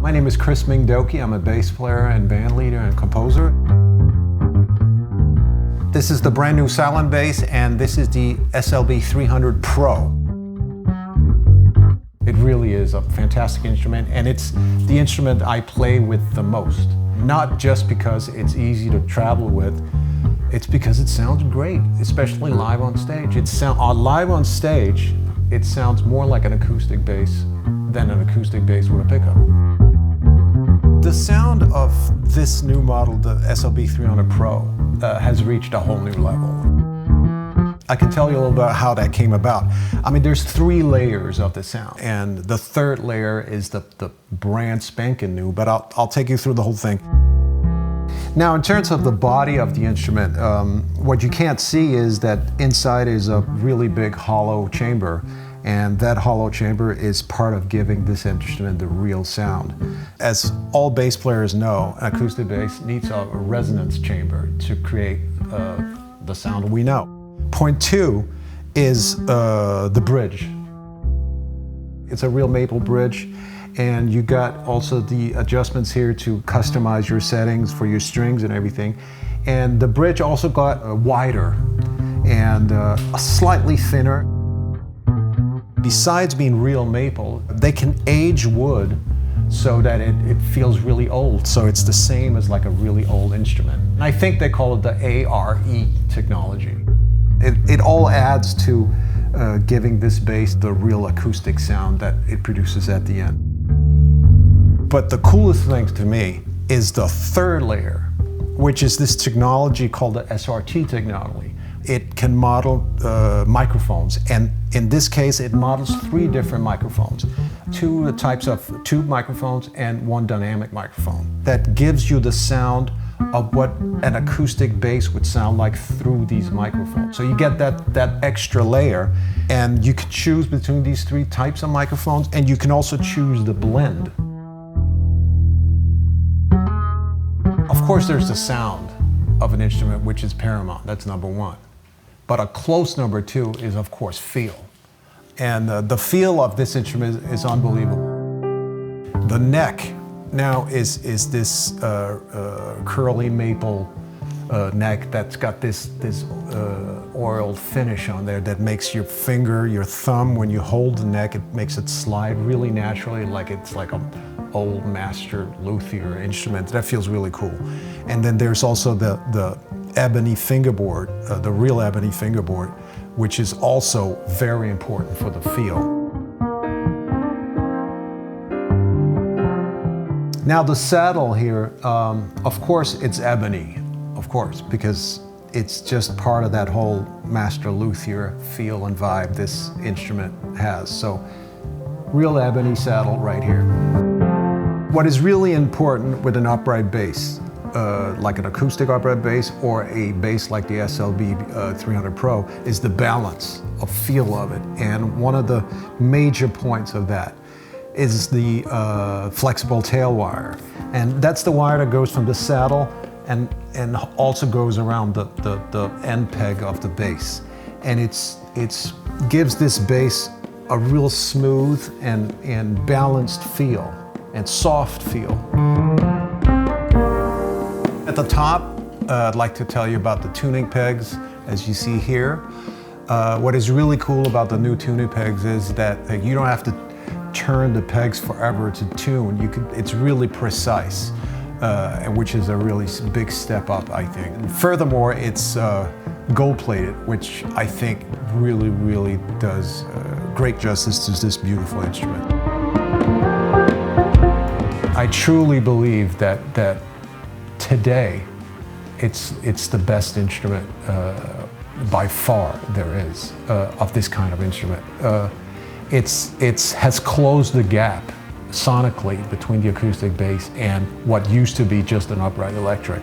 My name is Chris Doki. I'm a bass player and band leader and composer. This is the brand new silent bass, and this is the SLB300PRO. It really is a fantastic instrument, and it's the instrument I play with the most. Not just because it's easy to travel with, it's because it sounds great, especially live on stage. Live on stage, it sounds more like an acoustic bass than an acoustic bass with a pickup. The sound of this new model, the SLB300PRO, has reached a whole new level. I can tell you a little about how that came about. I mean, there's 3 layers of the sound, and the 3rd layer is the brand spanking new, but I'll take you through the whole thing. Now, in terms of the body of the instrument, what you can't see is that inside is a really big hollow chamber, and that hollow chamber is part of giving this instrument the real sound. As all bass players know, an acoustic bass needs a resonance chamber to create the sound we know. Point 2 is the bridge. It's a real maple bridge, and you got also the adjustments here to customize your settings for your strings and everything. And the bridge also got wider and slightly thinner. Besides being real maple, they can age wood so that it feels really old. So it's the same as like a really old instrument. And I think they call it the ARE technology. It all adds to giving this bass the real acoustic sound that it produces at the end. But the coolest thing to me is the 3rd layer, which is this technology called the SRT technology. It can model microphones, and in this case it models 3 different microphones. 2 types of tube microphones and 1 dynamic microphone. That gives you the sound of what an acoustic bass would sound like through these microphones. So you get that extra layer, and you can choose between these 3 types of microphones, and you can also choose the blend. Of course, there's the sound of an instrument, which is paramount. That's number 1. But a close number 2 is, of course, feel. And the feel of this instrument is unbelievable. The neck now is this curly maple neck that's got this oiled finish on there that makes your finger, your thumb, when you hold the neck, it makes it slide really naturally, like it's like an old master luthier instrument. That feels really cool. And then there's also the ebony fingerboard, the real ebony fingerboard, which is also very important for the feel. Now the saddle here, of course it's ebony, of course, because it's just part of that whole master luthier feel and vibe this instrument has. So real ebony saddle right here. What is really important with an upright bass, like an acoustic upright bass or a bass like the SLB300PRO, is the balance of feel of it. And one of the major points of that is the flexible tail wire. And that's the wire that goes from the saddle and also goes around the end peg of the bass. And it gives this bass a real smooth and balanced feel and soft feel. At the top, I'd like to tell you about the tuning pegs, as you see here. What is really cool about the new tuning pegs is that you don't have to turn the pegs forever to tune. It's really precise, which is a really big step up, I think. And furthermore, it's gold-plated, which I think really does great justice to this beautiful instrument. I truly believe that today it's the best instrument by far there is of this kind of instrument. It has closed the gap sonically between the acoustic bass and what used to be just an upright electric.